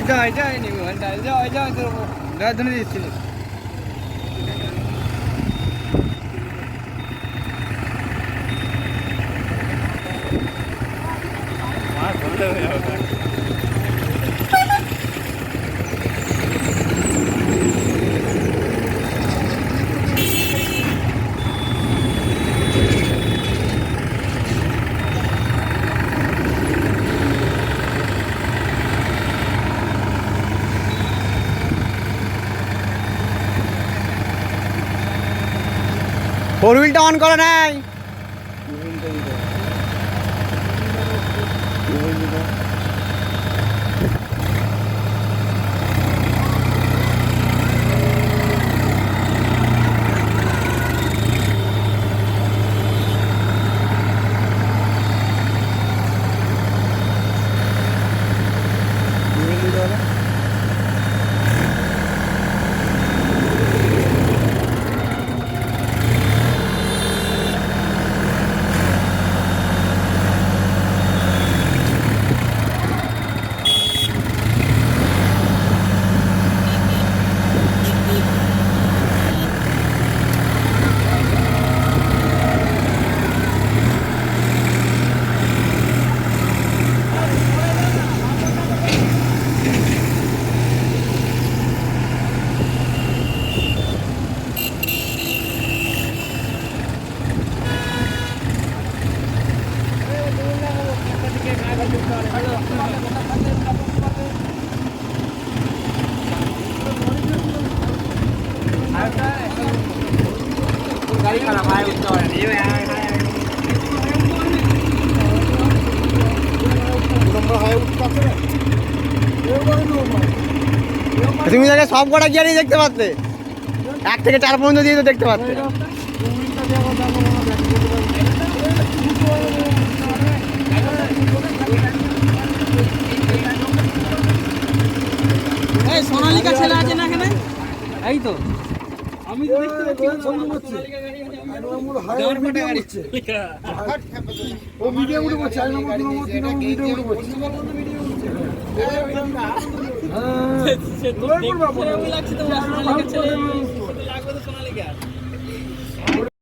জয় জয় নিবি জয় জয় জয় ধরে দিচ্ছিলি four হুইলটা on করা নাই गाड़ी खराब है उसका ये তুমি জায়গা সব কটা গিয়ারই দেখতে পাচ্তে 1 থেকে 4 পর্যন্ত দিয়ে তো দেখতে পাচ্তে এই সোনালিকা ছেলে আছে না এখানে এই তো আমি তো দেখতে পাচ্ছি ছবি করছে হাইওয়ে মিডিয়া করছে ও মিডিয়া উঠে করছে I number 2 number 3 number media উঠে করছে হ্যাঁ সে তো দেখতে লাগছে তো সোনালিকা ছেলে লাগবে তো সোনালিকা